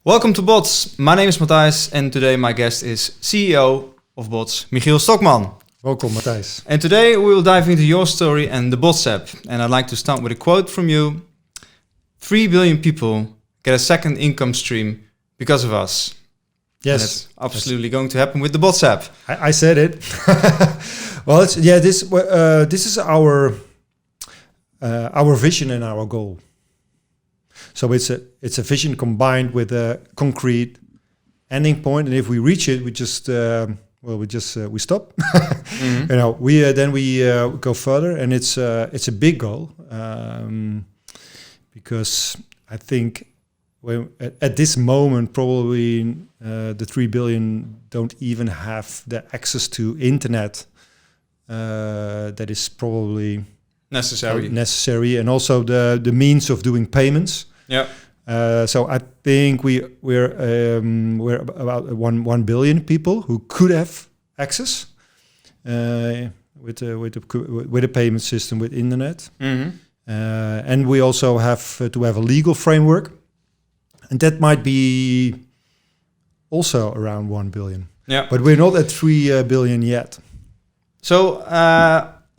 Welcome to BOTS. My name is Matthijs and today my guest is CEO of BOTS, Michiel Stokman. Welcome, Matthijs. And today we will dive into your story and the BOTS app. And I'd like to start with a quote from you. 3 billion people get a second income stream because of us. Yes. And that's absolutely going to happen with the BOTS app. I said it. Well, this is our vision and our goal. So it's a vision combined with a concrete ending point, and if we reach it, we stop. Mm-hmm. You know, we go further, and it's a big goal because I think at this moment probably the 3 billion don't even have the access to internet that is probably necessary, and also the means of doing payments. Yeah. So I think we're about 1 billion people who could have access with a payment system with internet. Mm-hmm. And we also have to have a legal framework, and that might be also around 1 billion. Yeah. But we're not at 3 billion yet. So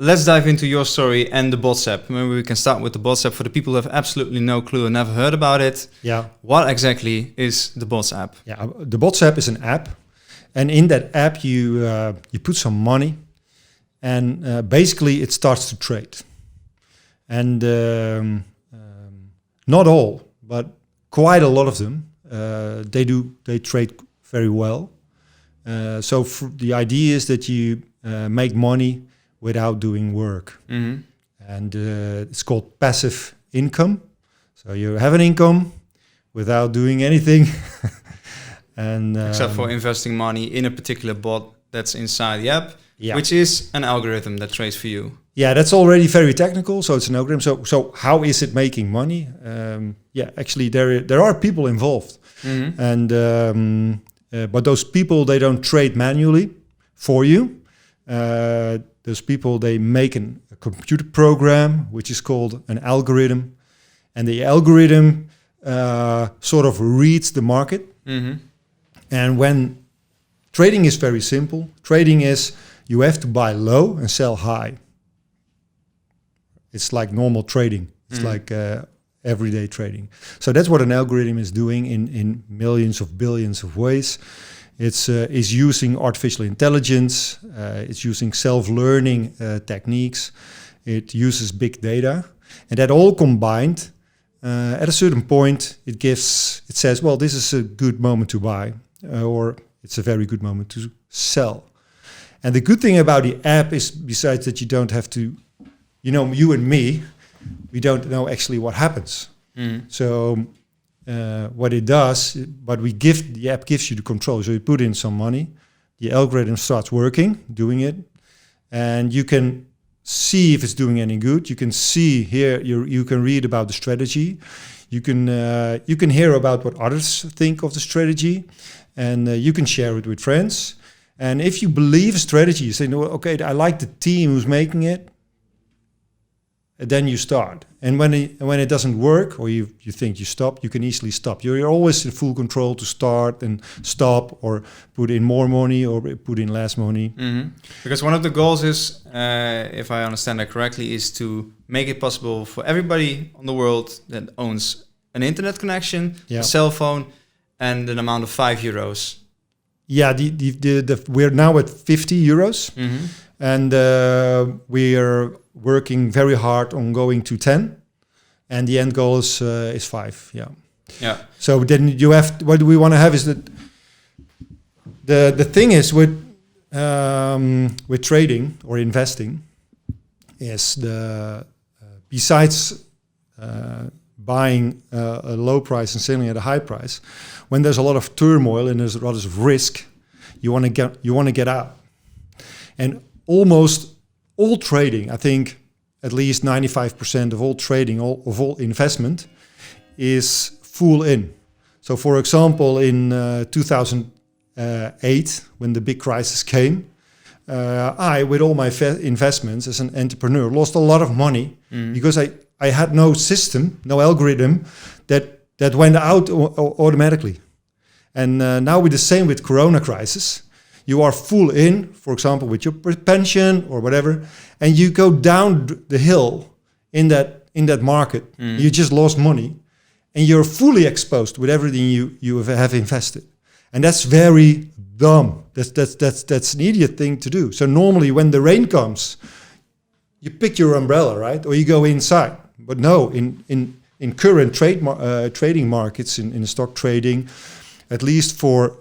let's dive into your story and the BOTS app. Maybe we can start with the BOTS app for the people who have absolutely no clue and never heard about it. Yeah. What exactly is the BOTS app? Yeah, the BOTS app is an app, and in that app you put some money, and basically it starts to trade. And not all, but quite a lot of them, they trade very well. So the idea is that you make money without doing work. Mm-hmm. And it's called passive income. So you have an income without doing anything. And except for investing money in a particular bot that's inside the app, yeah. which is an algorithm that trades for you. Yeah, that's already very technical. So it's an algorithm. So how is it making money? Actually there are people involved. Mm-hmm. And but those people, they don't trade manually for you. Those people, they make a computer program, which is called an algorithm. And the algorithm sort of reads the market. Mm-hmm. And when trading is very simple, trading is you have to buy low and sell high. It's like normal trading. It's like everyday trading. So that's what an algorithm is doing in millions of billions of ways. It's using artificial intelligence. It's using self-learning techniques. It uses big data, and that all combined, at a certain point, it says, well, this is a good moment to buy, or it's a very good moment to sell. And the good thing about the app is, besides that you don't have to, you and me, we don't know actually what happens. Mm. So what it does, the app gives you the control. So you put in some money, the algorithm starts working, doing it, and you can see if it's doing any good. You can see here, you can read about the strategy. You can hear about what others think of the strategy, and you can share it with friends. And if you believe a strategy, you say, no, okay, I like the team who's making it, then you start. And when it doesn't work, or you think you stop, you can easily stop. You're always in full control to start and stop, or put in more money or put in less money. Mm-hmm. Because one of the goals is, if I understand that correctly, is to make it possible for everybody on the world that owns an internet connection, a cell phone, and an amount of €5. Yeah, we're now at 50 euros. Mm-hmm. And we are working very hard on going to 10, and the end goal is 5. Yeah. Yeah. So then you have what we want to have is that the thing is with trading or investing is besides buying a low price and selling at a high price, when there's a lot of turmoil and there's a lot of risk, you want to get out. And almost all trading, I think at least 95% of all trading, of all investment, is full in. So for example, in 2008, when the big crisis came, I, with all my investments as an entrepreneur, lost a lot of money because I had no system, no algorithm that went out automatically. And now with the same with Corona crisis, you are full in, for example, with your pension or whatever, and you go down the hill in that market. You just lost money, and you're fully exposed with everything you have invested, and that's very dumb. That's an idiot thing to do. So normally when the rain comes, you pick your umbrella, right, or you go inside. But no, in current trading markets, in stock trading, at least for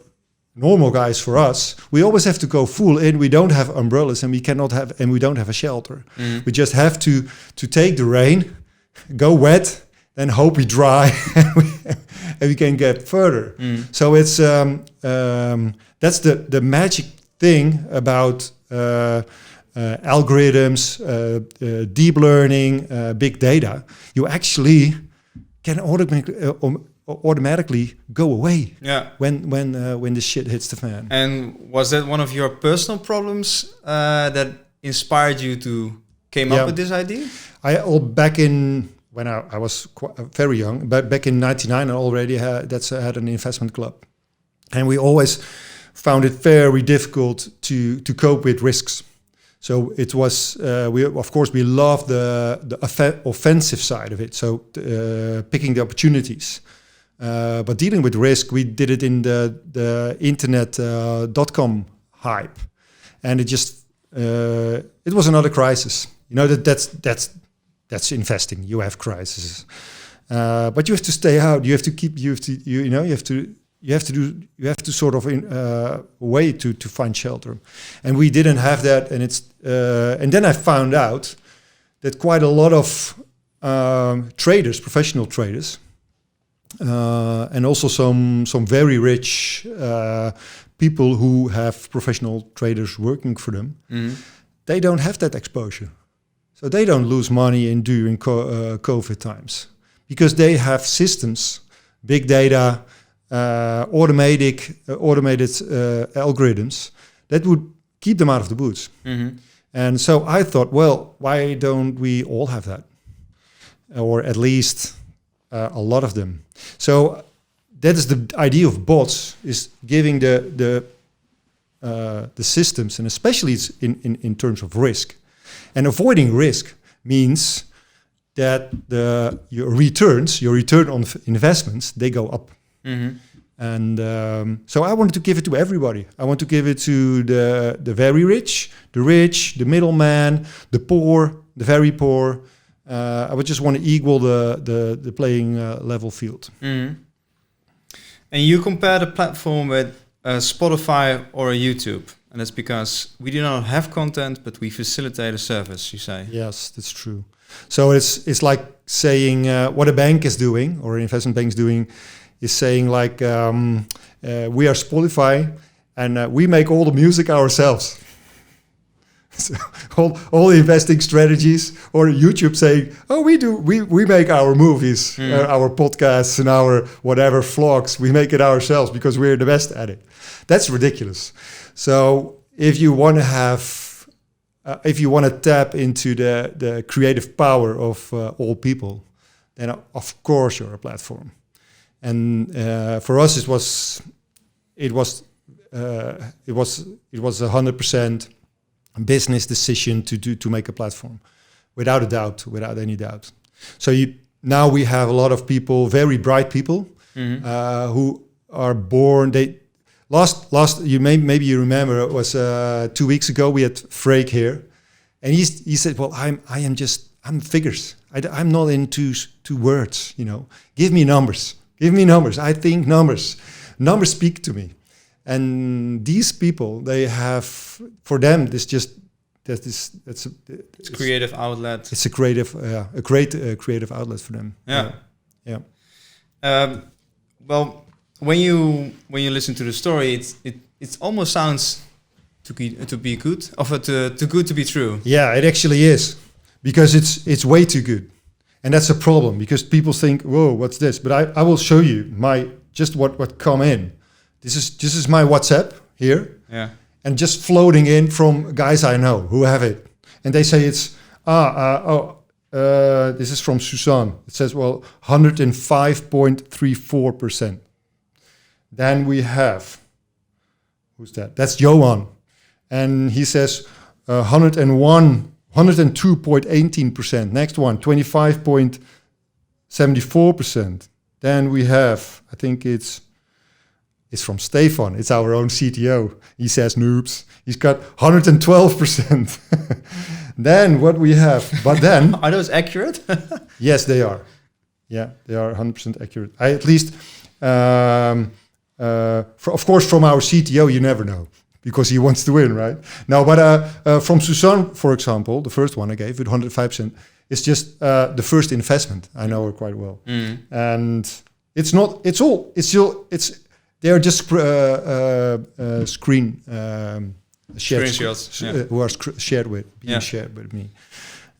normal guys, for us, we always have to go full in. We don't have umbrellas, and we don't have a shelter. We just have to take the rain, go wet, then hope we dry, and we can get further. So it's that's the magic thing about algorithms, deep learning, big data. You actually can automatically go away when the shit hits the fan. And was that one of your personal problems that inspired you to came up with this idea? Back in when I was very young, but back in '99, I already had an investment club, and we always found it very difficult to cope with risks. So it was we loved the offensive side of it. So picking the opportunities. But dealing with risk, we did it in the internet .com hype, and it was another crisis. You know that's investing. You have crises, but you have to stay out. You have to keep. You have to sort of way to find shelter, and we didn't have that. And then I found out that quite a lot of traders, professional traders. And also some very rich people who have professional traders working for them. They don't have that exposure, so they don't lose money during COVID times because they have systems, big data, automated algorithms that would keep them out of the woods. And so I thought, well, why don't we all have that, or at least a lot of them? So that is the idea of bots, is giving the systems, and especially it's in terms of risk. And avoiding risk means that your return on investments, they go up. And so I wanted to give it to everybody. I want to give it to the very rich, the middleman, the poor, the very poor. I would just want to equal the playing level field. And you compare the platform with Spotify or a YouTube, and that's because we do not have content, but we facilitate a service, you say. Yes, that's true. So it's like saying what a bank is doing, or an investment bank is doing, is saying like we are Spotify, and we make all the music ourselves. So all the investing strategies, or YouTube saying, oh, we make our movies, our podcasts, and our whatever vlogs, we make it ourselves because we're the best at it. That's ridiculous. So if you want to tap into the creative power of all people, then of course you're a platform. And for us, it was 100% business decision to make a platform, without a doubt, without any doubt. So now we have a lot of people, very bright people, who are born. Maybe you remember, it was 2 weeks ago. We had Freek here, and he said, "Well, I'm figures. I'm not into words. Give me numbers. Give me numbers. I think numbers. Numbers speak to me." And these people, they have, for them, it's creative outlet. It's a great creative outlet for them. Yeah. Well, when you listen to the story, it almost sounds too good, or too good to be true. Yeah, it actually is, because it's way too good, and that's a problem, because people think, "Whoa, what's this?" But I will show you what come in. This is my WhatsApp here, and just floating in from guys I know who have it, and they say it's this is from Suzanne. It says 105.34%. Then we have, who's that? That's Johan. And he says 102.18%. Next one, 25.74%. Then we have, I think it's from Stefan. It's our own CTO. He says noobs. He's got 112%. Then what we have, but then... Are those accurate? Yes, they are. Yeah, they are 100% accurate. I at least, of course, from our CTO, you never know because he wants to win, right? No, but from Suzanne, for example, the first one I gave with 105%, it's just the first investment. I know her quite well, and it's not. It's all. It's still. It's. They are just screen screenshots who are shared with me.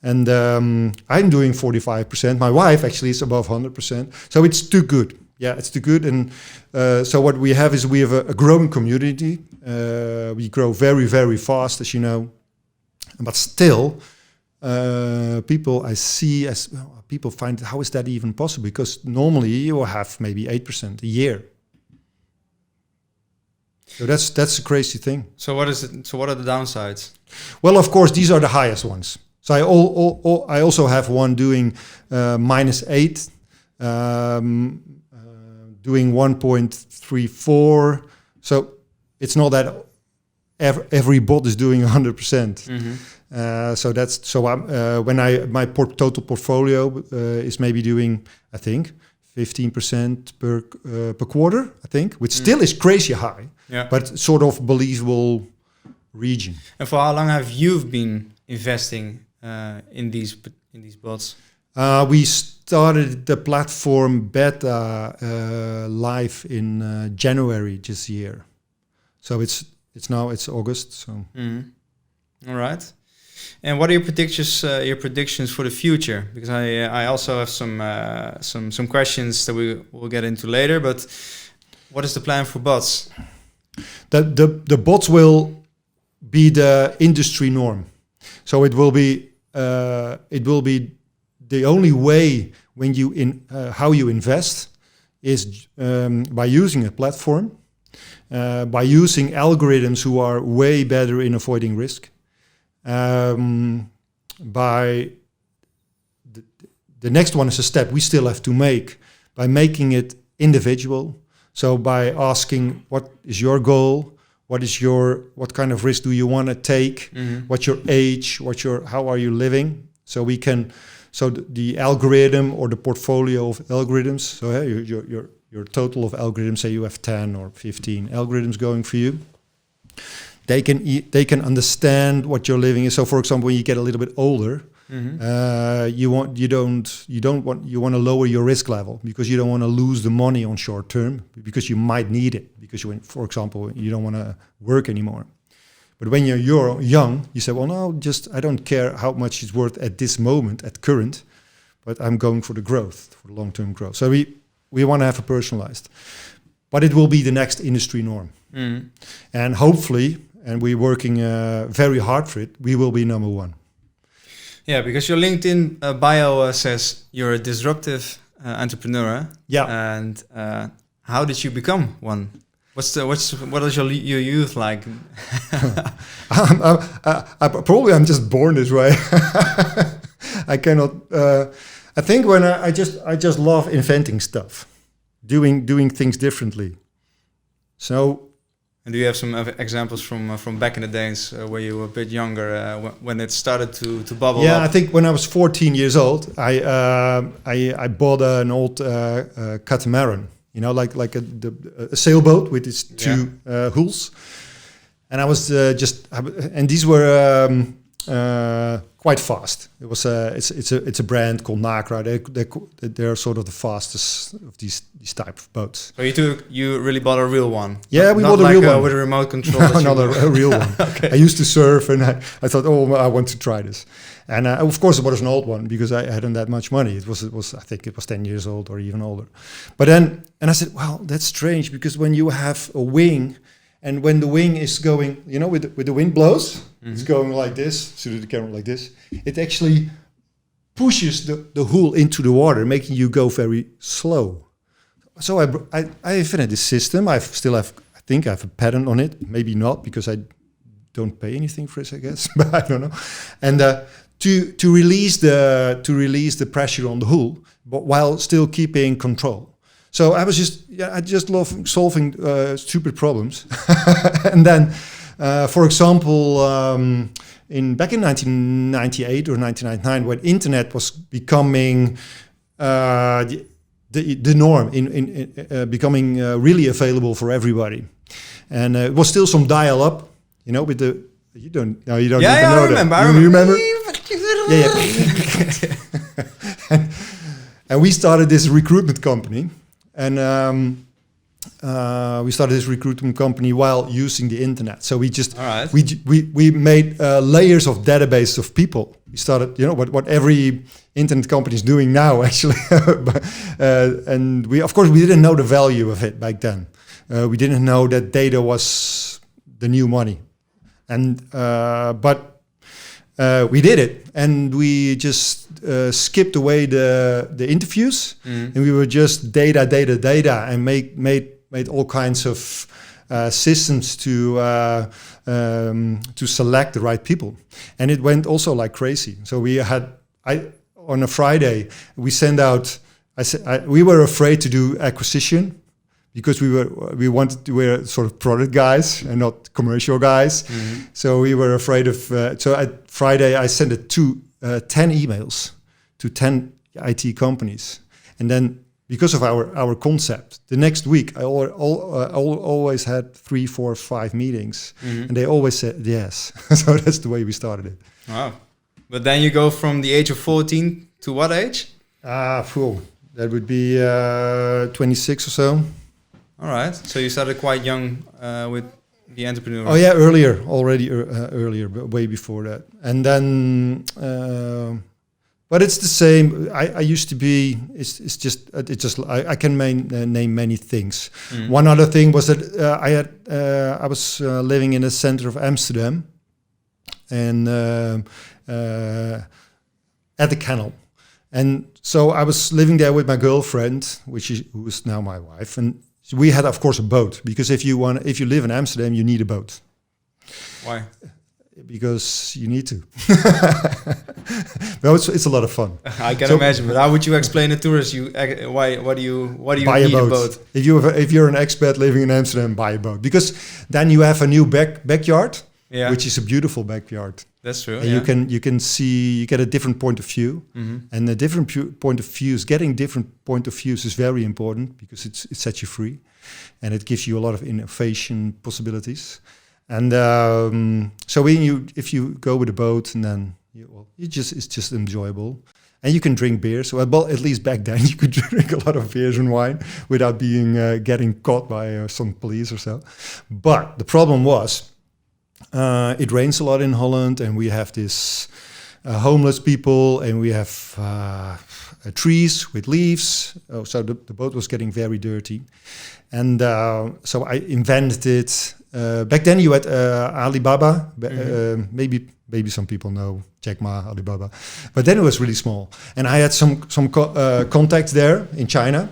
And I'm doing 45%. My wife actually is above 100%. So it's too good. Yeah, it's too good. And so what we have is we have a growing community. We grow very, very fast, as you know. But still, people I see as people find, how is that even possible? Because normally you have maybe 8% a year. So that's a crazy thing. So what is it? So what are the downsides? Well, of course, these are the highest ones. So I also have one doing -8, doing 1.34. So it's not that every bot is doing 100%. So that's when my total portfolio is maybe doing, I think, 15% per quarter. I think, which still is crazy high, but sort of believable region. And for how long have you been investing in these bots? We started the platform beta live in January this year, so it's August. So, all right. And what are your predictions for the future? Because I also have some questions that we will get into later. But what is the plan for bots? The bots will be the industry norm. So it will be the only way when you how you invest is by using a platform, by using algorithms who are way better in avoiding risk, by the next one is a step we still have to make by making it individual. So by asking what is your goal, what kind of risk do you want to take, what's your age, how are you living, so we can. So the algorithm or the portfolio of algorithms, so your total of algorithms, say you have 10 or 15 algorithms going for you, they can understand what your living is. So for example, when you get a little bit older, you want to lower your risk level because you don't want to lose the money on short term because you might need it because for example, you don't want to work anymore. But when you're young, you say, well, no, I don't care how much it's worth at this moment, at current, but I'm going for the growth, for the long-term growth. So we want to have a personalized. But it will be the next industry norm. And hopefully, and we're working very hard for it, we will be number one. Yeah, because your LinkedIn bio says you're a disruptive entrepreneur. Yeah. And how did you become one? What is your youth like? I'm just born this way. I cannot. I think when I just love inventing stuff, doing things differently. So. And do you have some examples from back in the days where you were a bit younger when it started to bubble up? Yeah, I think when I was 14 years old, I bought an old catamaran. You know, like a sailboat with its two hulls, and I was and these were quite fast. It was it's a brand called Nagra. They're sort of the fastest of these type of boats. So you really bought a real one? Yeah, we bought a real one with a remote control. No, not a real one. Okay. I used to surf, and I thought, I want to try this. And of course, it was an old one because I hadn't that much money. It was I think it was 10 years old or even older. But then, and I said, well, that's strange because when you have a wing, and when the wing is going, you know, with the wind blows, it's going like this, so the camera like this. It actually pushes the hull into the water, making you go very slow. so I invented this system. I think I have a patent on it. Maybe not, because I don't pay anything for this, I guess. But I don't know. And to release the pressure on the hull, but while still keeping control. So I just love solving stupid problems. And then, for example, back in 1998 or 1999, when internet was becoming the norm, in becoming really available for everybody, and it was still some dial-up, with the you don't know even know remember, that. You remember? Yeah. And we started this recruitment company, and we started this recruitment company while using the internet. So we just we made layers of database of people. We started, what every internet company is doing now, actually. And we didn't know the value of it back then. We didn't know that data was the new money, and but we did it, and we just skipped away the interviews, and we were just data, and made all kinds of systems to select the right people, and it went also like crazy. So on a Friday we sent out. We were afraid to do acquisition, because we were sort of product guys and not commercial guys. So we were afraid of. So at Friday I sent it to 10 emails to 10 IT companies, and then, because of our concept, the next week I always had 3, 4, 5 meetings, and they always said yes. So that's the way we started it. Wow! But then you go from the age of 14 to what age? That would be 26 or so. All right. So you started quite young with the entrepreneur. Oh yeah, earlier, way before that. And then, but it's the same. I used to be. I can name many things. One other thing was that I was living in the center of Amsterdam, and at the canal. And so I was living there with my girlfriend, who is now my wife, and we had, of course, a boat, because if you live in Amsterdam, you need a boat. Why? Because you need to. No, it's a lot of fun. I can imagine, but how would you explain it to us? What do you buy need a boat? If you're an expat living in Amsterdam, buy a boat, because then you have a new backyard, which is a beautiful backyard. That's true. And you can see, you get a different point of view, and the different point of views. Getting different point of views is very important, because it sets you free, and it gives you a lot of innovation possibilities. And so if you go with a boat, and then it's just enjoyable, and you can drink beer. So at least back then you could drink a lot of beers and wine without being getting caught by some police or so. But the problem was, it rains a lot in Holland, and we have this homeless people, and we have trees with leaves. So the boat was getting very dirty, and so I invented it. Back then you had Alibaba. Maybe some people know Jack Ma, Alibaba, but then it was really small, and I had some contacts there in China,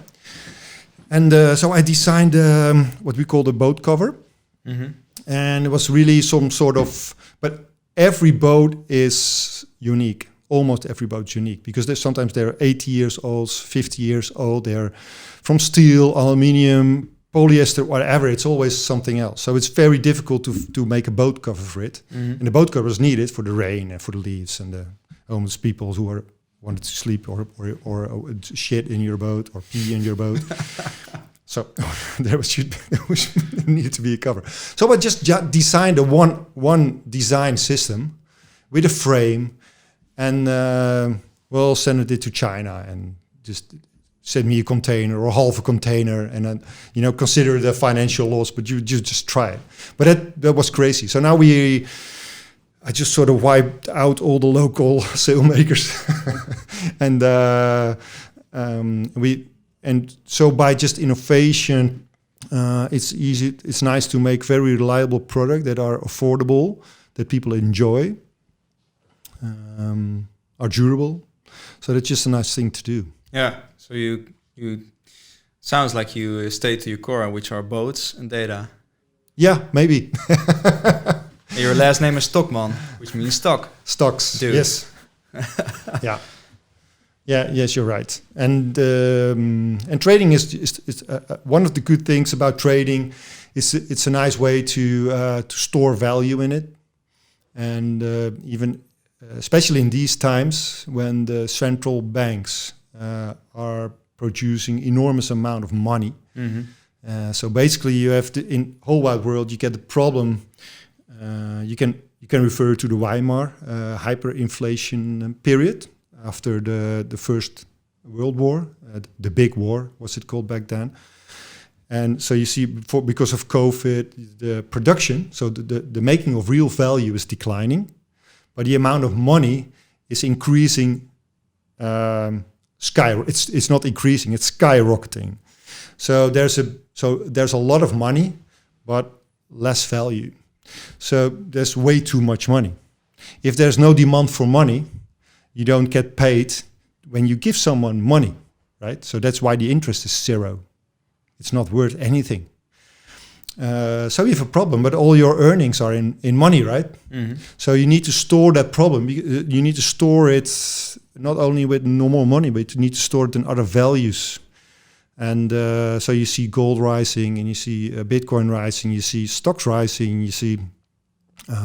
and so I designed what we call the boat cover. And it was really some sort of, but every boat is unique. Almost every boat is unique, because sometimes they're 80 years old, 50 years old. They're from steel, aluminium, polyester, whatever. It's always something else. So it's very difficult to make a boat cover for it. And the boat cover is needed for the rain and for the leaves and the homeless people who wanted to sleep or shit in your boat or pee in your boat. So there needed to be a cover. So I just designed a one design system with a frame, and we'll send it to China and just send me a container or half a container, and then consider the financial loss, but you just try it. But that was crazy. So now I just sort of wiped out all the local sailmakers, and so by just innovation, it's easy. It's nice to make very reliable products that are affordable, that people enjoy, are durable. So that's just a nice thing to do. Yeah. So Sounds like you stay to your core, which are boats and data. Yeah, maybe. And your last name is Stokman, which means stock. Stocks, Dude. yes. Yeah. Yeah, yes, you're right. And trading is one of the good things about trading. It's a nice way to store value in it, and even especially in these times when the central banks are producing enormous amount of money. Mm-hmm. So basically, you have to, in whole wide world, you get the problem. You can refer to the Weimar hyperinflation period after the First World War, the Big War was it called back then. And so you see, because of COVID, the production, so the making of real value is declining, but the amount of money is increasing. It's not increasing; it's skyrocketing. So there's a lot of money, but less value. So there's way too much money. If there's no demand for money, you don't get paid when you give someone money, right? So that's why the interest is zero. It's not worth anything. So you have a problem, but all your earnings are in money, right? Mm-hmm. So you need to store that problem. You need to store it not only with normal money, but you need to store it in other values. And so you see gold rising, and you see Bitcoin rising, you see stocks rising, you see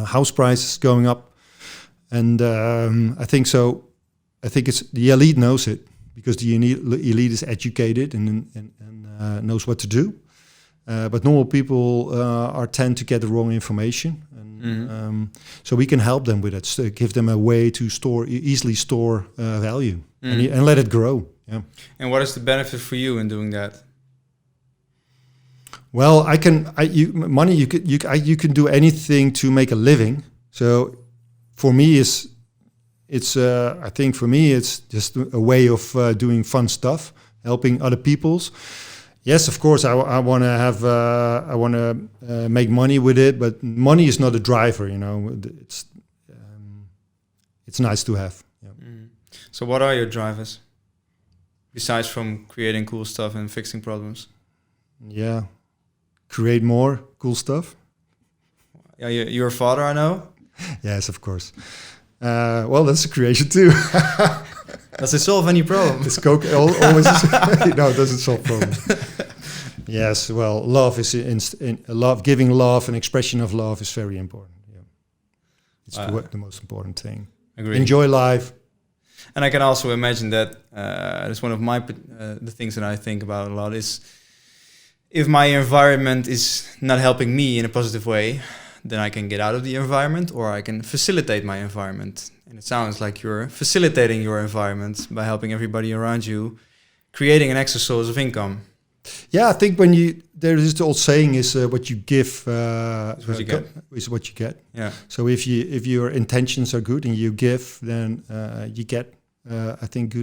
house prices going up. And I think it's the elite knows it, because the elite is educated and knows what to do. But normal people tend to get the wrong information, and so we can help them with it. So give them a way to easily store value and let it grow. Yeah. And what is the benefit for you in doing that? Well, you can do anything to make a living. So for me, I think for me it's just a way of doing fun stuff, helping other people's. Yes, of course, I want to make money with it, but money is not a driver. It's nice to have. Yeah. So, what are your drivers besides from creating cool stuff and fixing problems? Yeah, create more cool stuff. Yeah, you're a father, I know. Yes, of course. Well, that's a creation too. Does it solve any problem? It's always no, it doesn't solve problems. Yes, well, love is love. Giving love and expression of love is very important. Yeah, it's the most important thing. Agree. Enjoy life. And I can also imagine that that's one of my the things that I think about a lot is if my environment is not helping me in a positive way, then I can get out of the environment, or I can facilitate my environment. And it sounds like you're facilitating your environment by helping everybody around you, creating an extra source of income. Yeah, I think there is the old saying is what you give is what you get. Yeah. So if your intentions are good and you give, then you get I think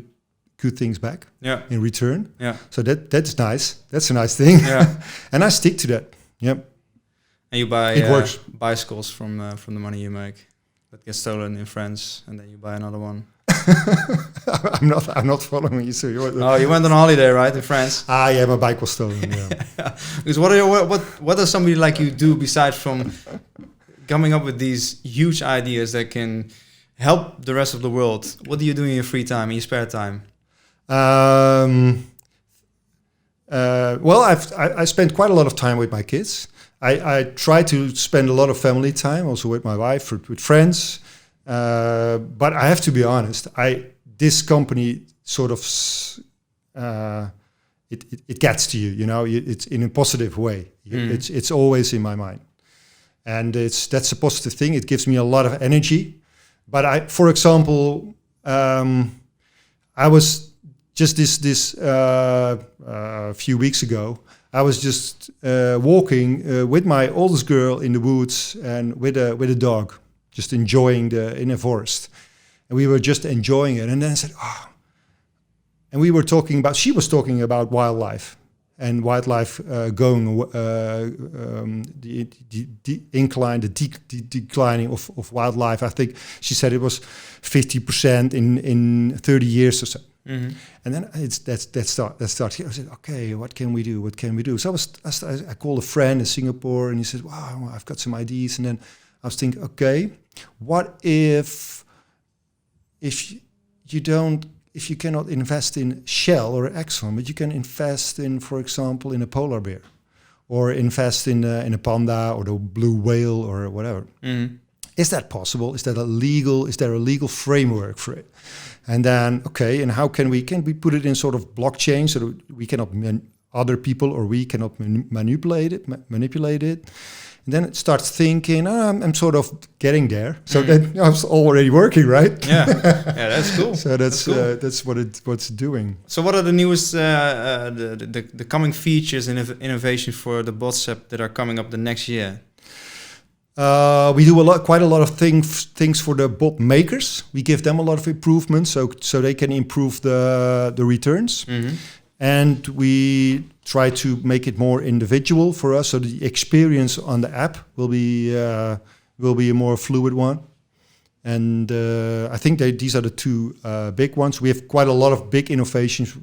good things back. Yeah. In return. Yeah. So that's nice. That's a nice thing. Yeah. And I stick to that. Yep. And you buy works. bicycles from the money you make that gets stolen in France, and then you buy another one. I'm not following you. So you went on holiday, right, in France? Yeah, my bike was stolen. Yeah. Because what does somebody like you do besides from coming up with these huge ideas that can help the rest of the world? What do you do in your free time, in your spare time? Well, I spend quite a lot of time with my kids. I try to spend a lot of family time, also with my wife, with friends. But I have to be honest. This company sort of it gets to you. It's in a positive way. It's always in my mind, and that's a positive thing. It gives me a lot of energy. But for example, I was just this few weeks ago. I was just walking with my oldest girl in the woods and with a dog, just enjoying in a forest, and we were just enjoying it. And then I said, and she was talking about wildlife and wildlife going the incline, the declining of wildlife. I think she said it was 50% in 30 years or so. And then that started. I said, okay, what can we do? What can we do? So I called a friend in Singapore, and he said, wow, I've got some ideas. And then I was thinking, okay, what if you cannot invest in Shell or Exxon, but you can invest in, for example, in a polar bear, or invest in a panda or the blue whale or whatever. Is that possible? Is there a legal framework for it? And then, okay, and how can we put it in sort of blockchain so that we cannot other people or we cannot manipulate it? And then it starts thinking, I'm sort of getting there. So then I was already working, right? Yeah, that's cool. So that's what it's doing. So what are the newest, the coming features and innovation for the BOTS app that are coming up the next year? We do quite a lot of things for the bot makers. We give them a lot of improvements so they can improve the returns. And we try to make it more individual for us, so the experience on the app will be a more fluid one. And I think these are the two big ones. We have quite a lot of big innovations,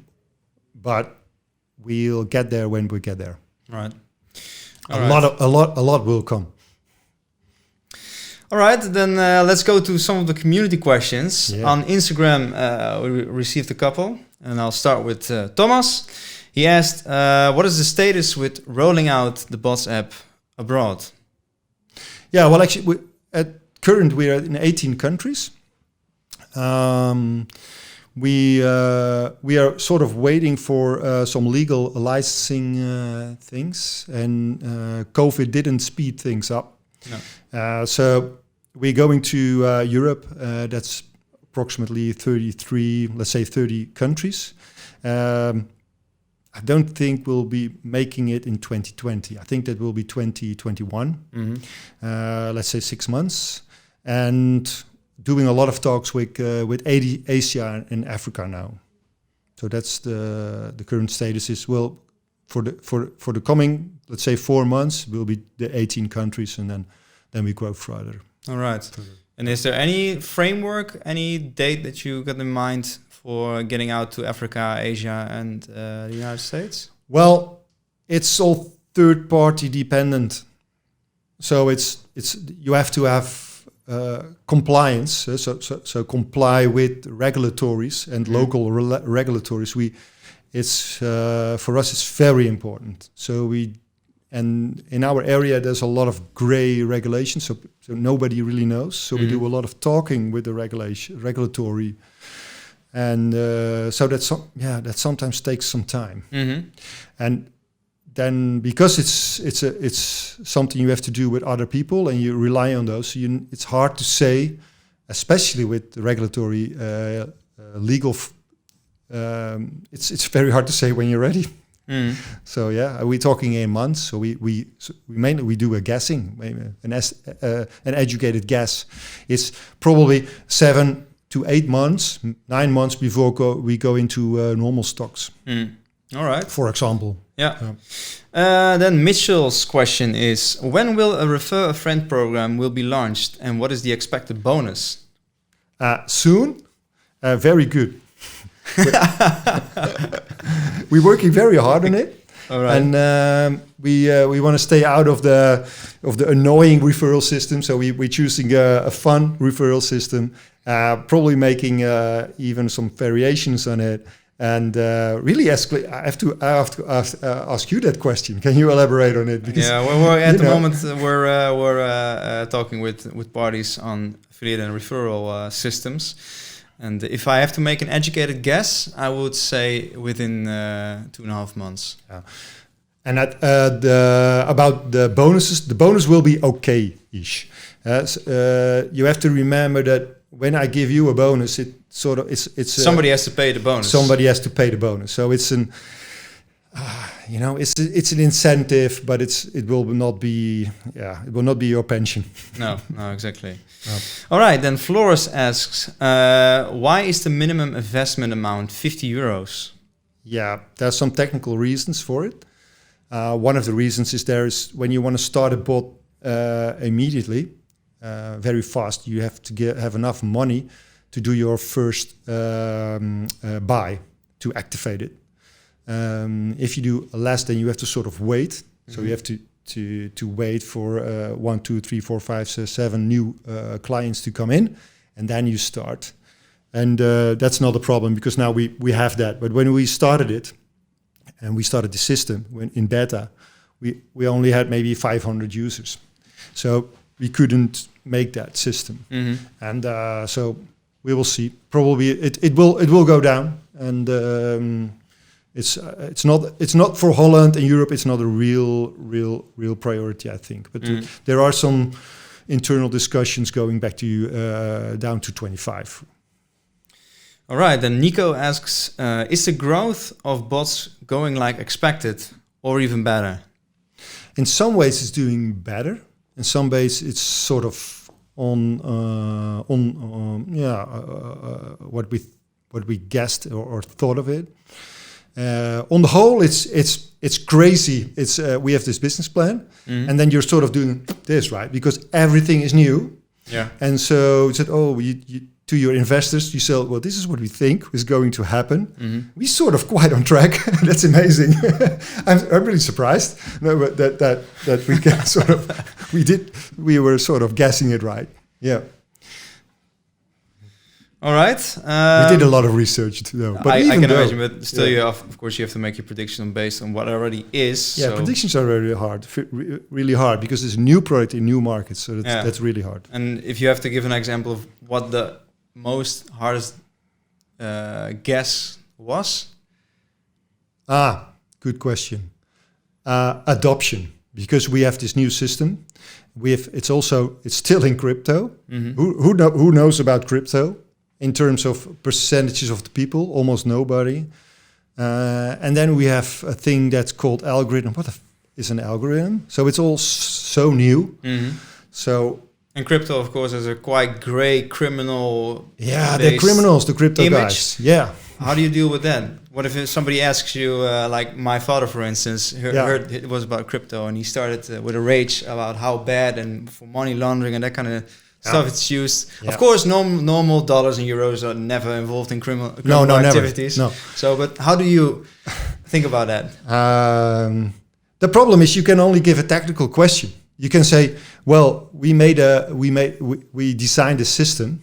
but we'll get there when we get there. Right. A lot will come. All right, then let's go to some of the community questions. Yeah. On Instagram, we received a couple, and I'll start with Thomas. He asked, what is the status with rolling out the BOTS app abroad? Yeah, well, actually, at current, we are in 18 countries. We are sort of waiting for some legal licensing things, and COVID didn't speed things up. No. So we're going to Europe. That's approximately 30 countries. I don't think we'll be making it in 2020. I think that will be 2021. Let's say 6 months, and doing a lot of talks with Asia and Africa now. So that's the current status. Is well for the coming, let's say, 4 months will be the 18 countries, and then we grow further. All right. And is there any framework, any date that you got in mind for getting out to Africa, Asia, and the United States? Well, it's all third-party dependent. So it's you have to have compliance. So comply with regulatories and local regulatories. For us, it's very important. And in our area, there's a lot of gray regulations, so nobody really knows. So we do a lot of talking with the regulatory, and so that sometimes takes some time. And then because it's something you have to do with other people, and you rely on those, it's hard to say, especially with the regulatory legal. It's very hard to say when you're ready. So yeah, we're talking in months. So we mainly do a guessing, an educated guess. It's probably 7 to 8 months, 9 months before we go into normal stocks. All right. For example. Yeah. Then Mitchell's question is: when will a refer a friend program will be launched, and what is the expected bonus? Soon. Very good. We're working very hard on it. All right. And we want to stay out of the annoying referral system. So we're choosing a fun referral system, probably making even some variations on it. And really, I have to ask you that question. Can you elaborate on it? Because we're at the moment we're talking with parties on affiliate and referral systems. And if I have to make an educated guess, I would say within 2.5 months. Yeah. And about the bonuses, the bonus will be okay-ish. You have to remember that when I give you a bonus, it's somebody has to pay the bonus. Somebody has to pay the bonus. So it's an it's an incentive, but it will not be your pension. No, exactly. No. All right, then Flores asks, why is the minimum investment amount 50 euros? Yeah, there's some technical reasons for it. One of the reasons is when you want to start a bot immediately, very fast, you have to have enough money to do your first buy to activate it. If you do less, then you have to sort of wait. So you have to wait for 1, 2, 3, 4, 5, 6, 7 new clients to come in, and then you start. And that's not a problem because now we have that. But when we started it, and we started the system when in beta, we only had maybe 500 users, so we couldn't make that system. And so we will see. Probably it will go down, and it's not for Holland and Europe. It's not a real priority, I think. But there are some internal discussions going back to down to 25. All right, then Nico asks, is the growth of bots going like expected or even better? In some ways it's doing better. In some ways it's sort of on what we guessed or thought of it. On the whole, it's crazy. It's we have this business plan, and then you're sort of doing this, right? Because everything is new. Yeah. And so you said, you to your investors, you said, well, this is what we think is going to happen. We sort of quite on track. That's amazing. I'm really surprised that we can sort of we were sort of guessing it right. Yeah. All right. We did a lot of research though. But I can imagine, but still, you have, of course, you have to make your prediction based on what already is. Yeah, so predictions are really hard because it's a new product in new markets. So that's really hard. And if you have to give an example of what the most hardest guess was? Good question. Adoption, because we have this new system. It's still in crypto. Who knows about crypto? In terms of percentages of the people, almost nobody. And then we have a thing that's called algorithm. What is an algorithm? So it's all so new. And crypto, of course, is a quite grey criminal. Yeah, they're criminals, the crypto image. Guys. Yeah. How do you deal with that? What if somebody asks you, like my father, for instance, heard it was about crypto, and he started with a rage about how bad and for money laundering and that kind of stuff it's used. Yeah. Of course, normal dollars and euros are never involved in criminal activities. No. So, but how do you think about that? The problem is you can only give a technical question. You can say, well, we designed a system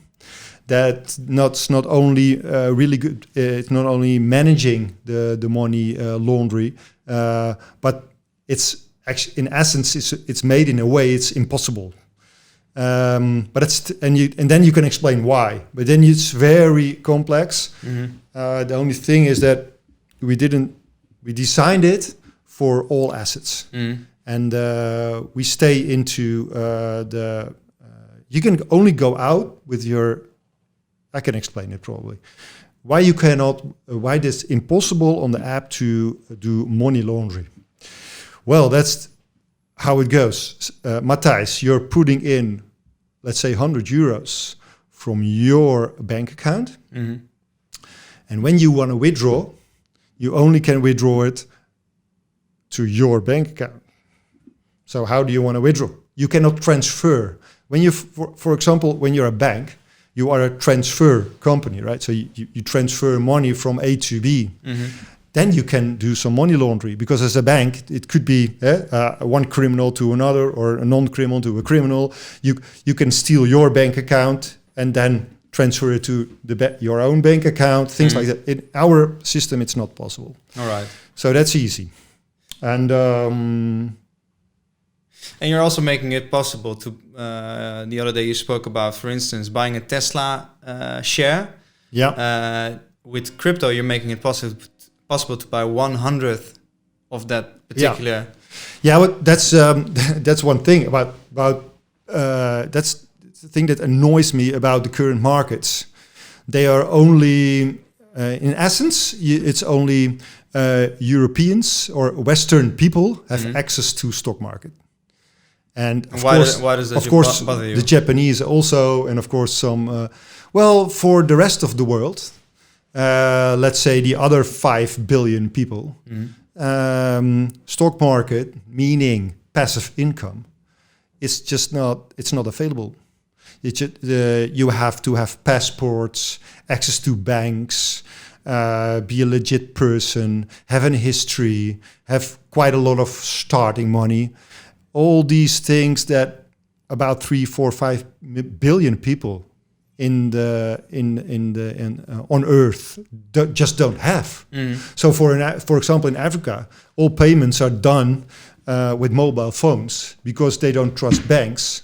that's not only really good. It's not only managing the money laundry, but it's actually in essence it's made in a way it's impossible. But and then you can explain why. But then it's very complex. The only thing is that we designed it for all assets. And we stay into you can only go out with your. I can explain it probably. Why this impossible on the app to do money laundry? Well, that's how it goes. Matthijs, you're putting in, let's say, 100 euros from your bank account. And when you want to withdraw, you only can withdraw it to your bank account. So how do you want to withdraw? You cannot transfer. When you, for example, when you're a bank, you are a transfer company, right? So you transfer money from A to B. Then you can do some money laundry, because as a bank, it could be one criminal to another or a non-criminal to a criminal. You can steal your bank account and then transfer it to your own bank account, things like that. In our system, it's not possible. All right. So that's easy. And you're also making it possible to, the other day you spoke about, for instance, buying a Tesla share. Yeah. With crypto, you're making it possible to buy 1/100th of that particular. Yeah, well, that's one thing about that's the thing that annoys me about the current markets. They are only, in essence, it's only Europeans or Western people have access to stock market. And why does that bother you? The Japanese also, and of course some. For the rest of the world, let's say the other 5 billion people, stock market, meaning passive income, it's not available. You have to have passports, access to banks, be a legit person, have a history, have quite a lot of starting money. All these things that about 3, 4, 5 billion people on Earth just don't have. So for example, in Africa, all payments are done with mobile phones because they don't trust banks.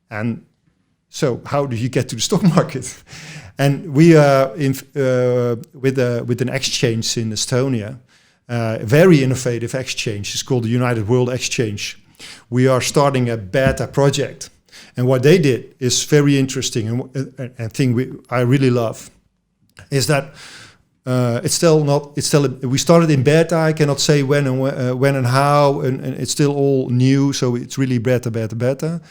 And so how do you get to the stock market? And we with an exchange in Estonia, a very innovative exchange. It's called the United World Exchange. We are starting a beta project. And what they did is very interesting, and thing I really love is that we started in beta. I cannot say when and how, and it's still all new, so it's really beta.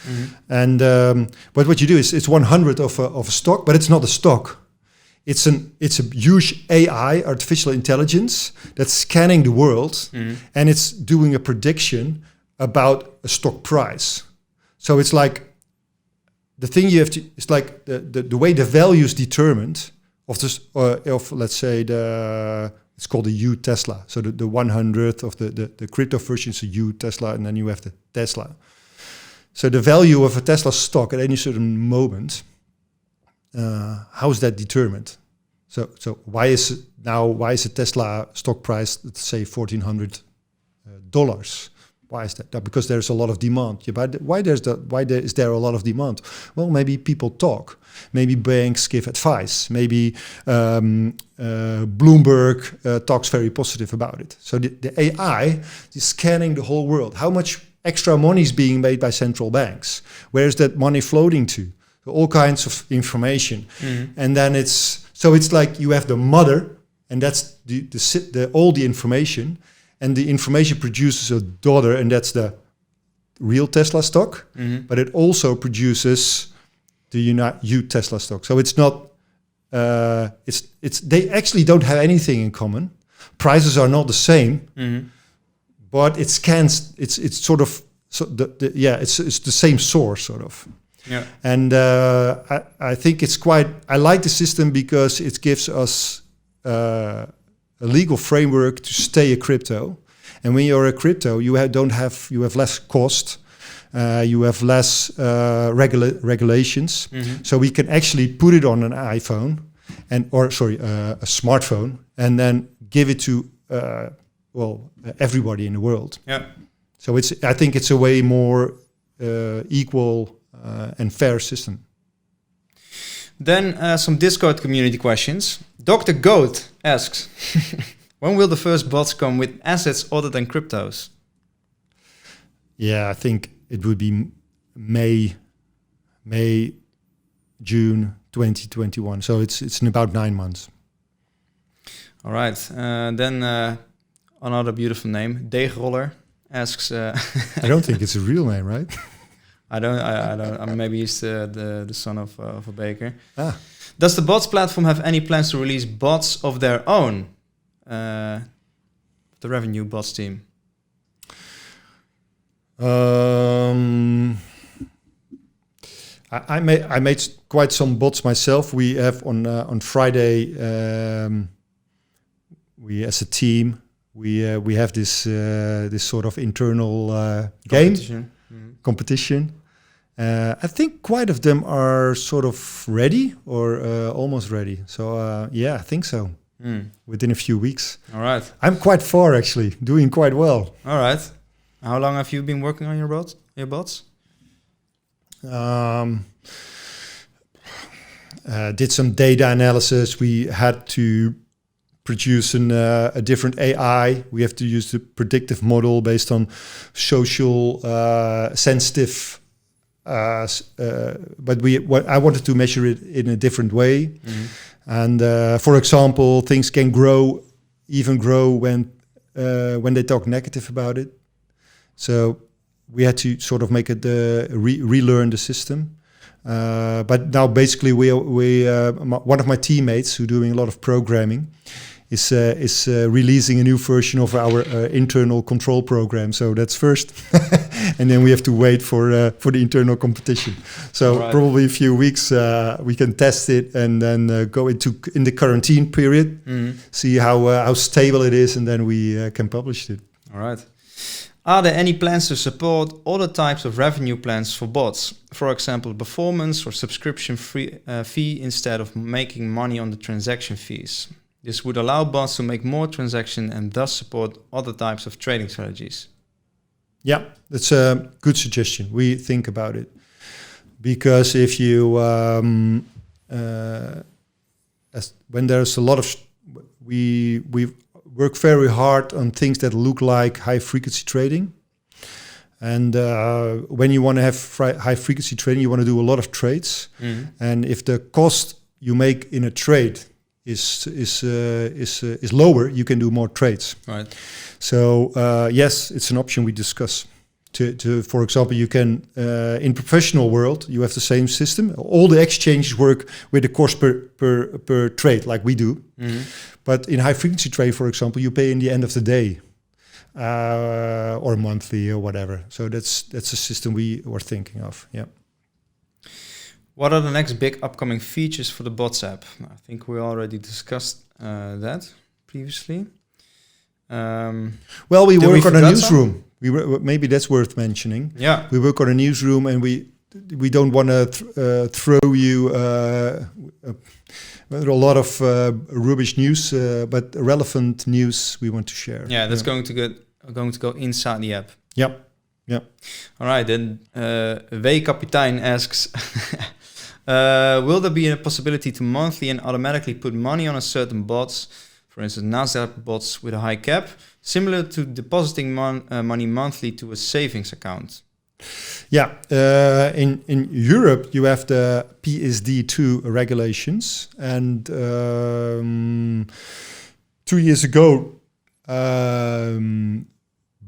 And but what you do is it's 100 of a stock, but it's not a stock. It's a huge AI, artificial intelligence, that's scanning the world, and it's doing a prediction about a stock price. So it's like the thing you have to. It's like the way the value is determined of this of let's say it's called the U Tesla. So the 100th of the crypto version is a U Tesla, and then you have the Tesla. So the value of a Tesla stock at any certain moment, how is that determined? So why is a Tesla stock price, let's say $1,400? Why is that? Because there's a lot of demand. Yeah, but why is there a lot of demand? Well, maybe people talk. Maybe banks give advice. Maybe Bloomberg talks very positive about it. So the AI is scanning the whole world. How much extra money is being made by central banks? Where is that money floating to? So all kinds of information. And then it's like you have the mother, and that's all the information. And the information produces a daughter, and that's the real Tesla stock. But it also produces the U Tesla stock. So it's not. They actually don't have anything in common. Prices are not the same, but it scans. It's sort of it's the same source sort of. Yeah. And I think it's quite. I like the system because it gives us a legal framework to stay a crypto. And when you're a crypto, you have less cost, you have less regulations. So we can actually put it on an iPhone a smartphone, and then give it to everybody in the world. Yeah. So I think it's a way more equal and fair system. Then some Discord community questions. Dr. Goat asks, when will the first bots come with assets other than cryptos? Yeah, I think it would be May, June 2021. So it's in about 9 months. All right. Then another beautiful name, Deegroller asks. I don't think it's a real name, right? I don't. Maybe he's the son of a baker. Does the bots platform have any plans to release bots of their own? The revenue bots team. I made quite some bots myself. We have on Friday. We as a team we have this sort of internal competition. I think quite of them are sort of ready or almost ready. So I think so. Within a few weeks. All right. I'm quite far actually, doing quite well. All right. How long have you been working on your bots? Did some data analysis. We had to produce a different AI. We have to use the predictive model based on social sensitive. But I wanted to measure it in a different way. And for example, things can grow when they talk negative about it. So we had to sort of make it relearn the system. But now basically one of my teammates who doing a lot of programming is releasing a new version of our internal control program. So that's first. and then we have to wait for the internal competition. So probably a few weeks we can test it, and then go in the quarantine period, see how stable it is, and then we can publish it. All right. Are there any plans to support other types of revenue plans for bots? For example, performance or subscription fee instead of making money on the transaction fees. This would allow bots to make more transactions and thus support other types of trading strategies. Yeah, that's a good suggestion. We think about it. Because if you, when there's a lot of, we work very hard on things that look like high frequency trading. And when you want to have high frequency trading, you want to do a lot of trades. And if the cost you make in a trade is lower, you can do more trades. Right. So yes, it's an option we discuss. For example, you can in professional world you have the same system. All the exchanges work with the cost per trade, like we do. But in high frequency trade, for example, you pay in the end of the day or monthly or whatever. So that's a system we were thinking of. Yeah. What are the next big upcoming features for the BOTS app? I think we already discussed that previously. Well, we work on a newsroom. Maybe that's worth mentioning. Yeah, we work on a newsroom, and we don't want to throw you a lot of rubbish news, but relevant news we want to share. Yeah, that's going to go inside the app. Yep. Yeah. All right. Then W-Kapitein asks, will there be a possibility to monthly and automatically put money on a certain bots, for instance, Nasdaq bots with a high cap, similar to depositing money monthly to a savings account? Yeah. In Europe, you have the PSD2 regulations, and 2 years ago,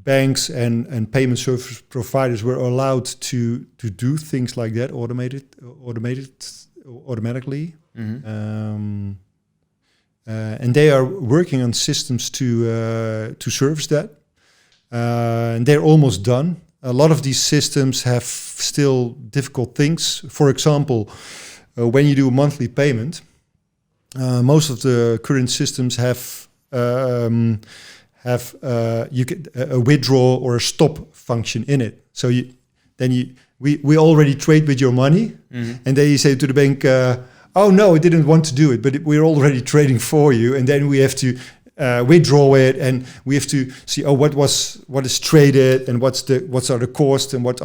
banks and payment service providers were allowed to do things like that automatically. And they are working on systems to service that. And they're almost done. A lot of these systems have still difficult things. For example, when you do a monthly payment, most of the current systems have you get a withdraw or a stop function in it. So we already trade with your money, and then you say to the bank, oh no, I didn't want to do it, but we're already trading for you, and then we have to withdraw it, and we have to see what is traded, and what are the costs, and what's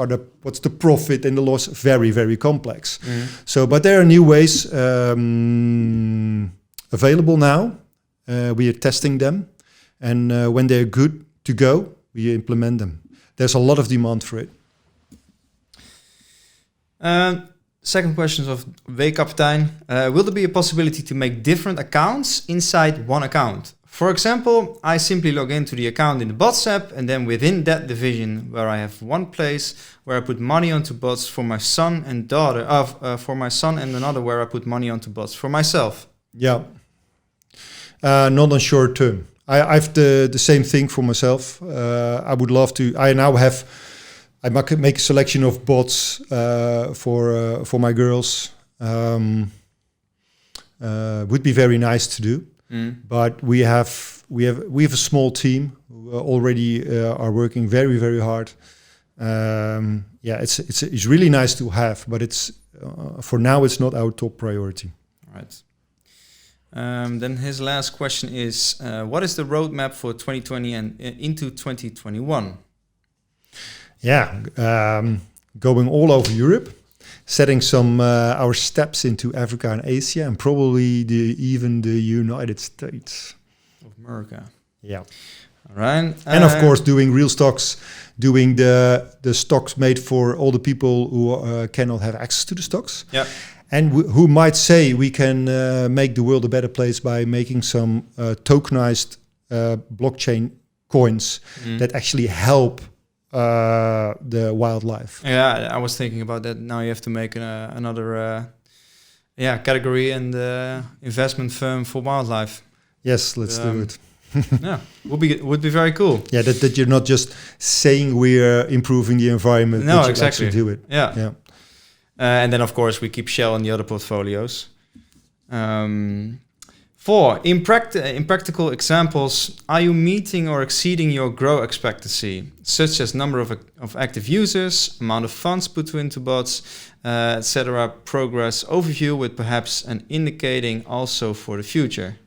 the profit and the loss. Very, very complex. So, but there are new ways available now. We are testing them. And when they're good to go, we implement them. There's a lot of demand for it. Second question of W-Kapitein. Will there be a possibility to make different accounts inside one account? For example, I simply log into the account in the BOTS app, and then within that division where I have one place where I put money onto bots for my son and daughter, for my son, and another where I put money onto bots for myself. Yeah. Not on short term. I've the same thing for myself. I would love to. I make a selection of bots for my girls. Would be very nice to do, but we have a small team who already are working very, very hard. It's really nice to have, but it's for now it's not our top priority. Right. Then his last question is, what is the roadmap for 2020 and into 2021? Yeah, going all over Europe, setting some our steps into Africa and Asia, and probably even the United States of America. Yeah. All right. And of course, doing real stocks, doing the stocks made for all the people who cannot have access to the stocks. Yeah. And who might say we can make the world a better place by making some tokenized blockchain coins that actually help the wildlife. Yeah, I was thinking about that. Now you have to make another category and investment firm for wildlife. Yes, let's do it. Yeah, would be very cool. Yeah, that you're not just saying we're improving the environment. No, but exactly. You actually do it. Yeah. And then, of course, we keep Shell in the other portfolios. 4, in practical examples, are you meeting or exceeding your grow expectancy, such as number of active users, amount of funds put into bots, etc., progress overview with perhaps an indicating also for the future?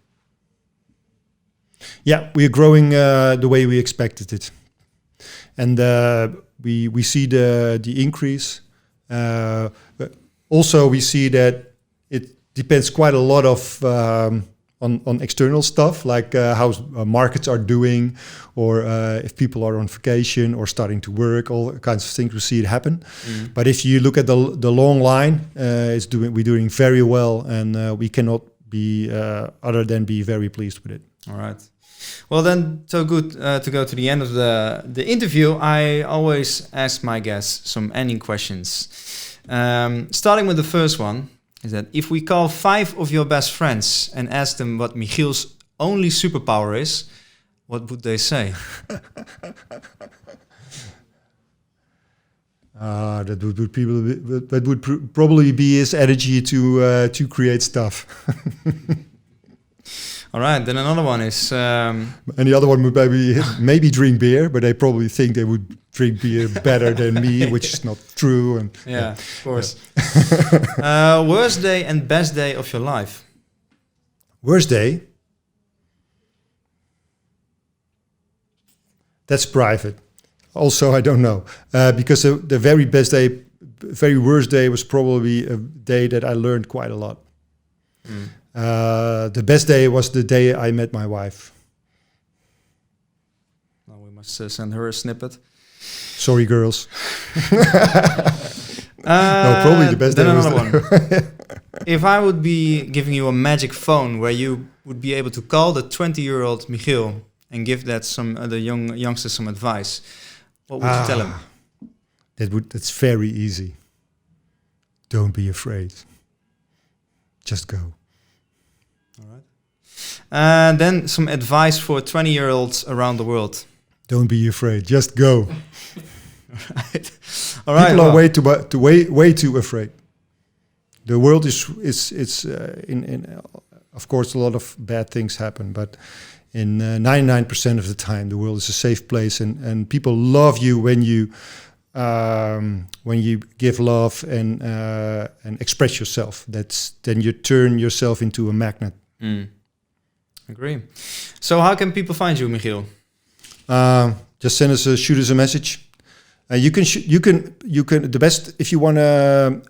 Yeah, we are growing the way we expected it. And we see the increase. But also, we see that it depends quite a lot of on external stuff, like how markets are doing, or if people are on vacation or starting to work, all kinds of things. We see it happen. But if you look at the long line, we're doing very well, and we cannot be other than be very pleased with it. All right. Well, then, so good to go to the end of the interview. I always ask my guests some ending questions. Starting with the first one, is that if we call 5 of your best friends and ask them what Michiel's only superpower is, what would they say? That would probably be his energy to create stuff. All right, then another one is... and the other one would maybe drink beer, but they probably think they would drink beer better than me, which is not true. And yeah, of course. Worst day and best day of your life? Worst day? That's private. Also, I don't know. Because the very best day, very worst day was probably a day that I learned quite a lot. The best day was the day I met my wife. Well, we must send her a snippet. Sorry, girls. No, probably the best day was another one. If I would be giving you a magic phone where you would be able to call the 20-year-old Michiel and give that some other youngsters some advice, what would you tell him? That's very easy. Don't be afraid. Just go. All right. And then some advice for 20-year-olds around the world. Don't be afraid. Just go. Right. All right. People are way too afraid. The world is of course a lot of bad things happen, but in 99% of the time the world is a safe place, and people love you when you give love and express yourself. Then you turn yourself into a magnet. Agree. So how can people find you, Michiel? Just shoot us a message. You can the best if you want to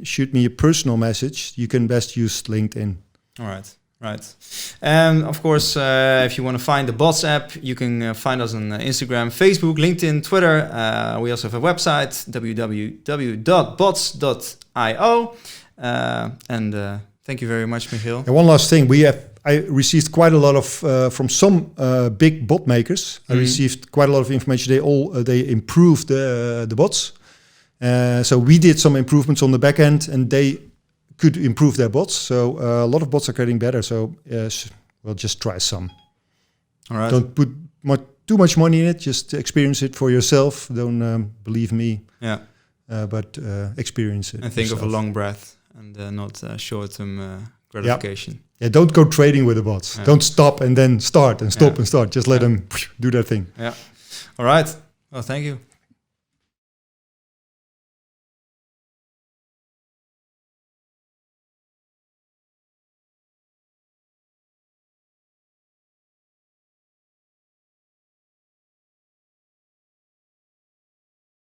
shoot me a personal message. You can best use LinkedIn. All right. Right. And of course, if you want to find the BOTS app, you can find us on Instagram, Facebook, LinkedIn, Twitter. We also have a website, www.bots.io. And thank you very much, Michiel. And one last thing, I received quite a lot of from some big bot makers. I received quite a lot of information. They improved the bots. So we did some improvements on the back end, and they could improve their bots. So a lot of bots are getting better. So we'll just try some. All right. Don't put too much money in it. Just experience it for yourself. Don't believe me. Yeah. But experience it. And think yourself. of a long breath and not short-term gratification. Yeah, don't go trading with the bots. Yeah. Don't stop and then start and stop and start. Just let them do their thing. Yeah. All right. Well, thank you.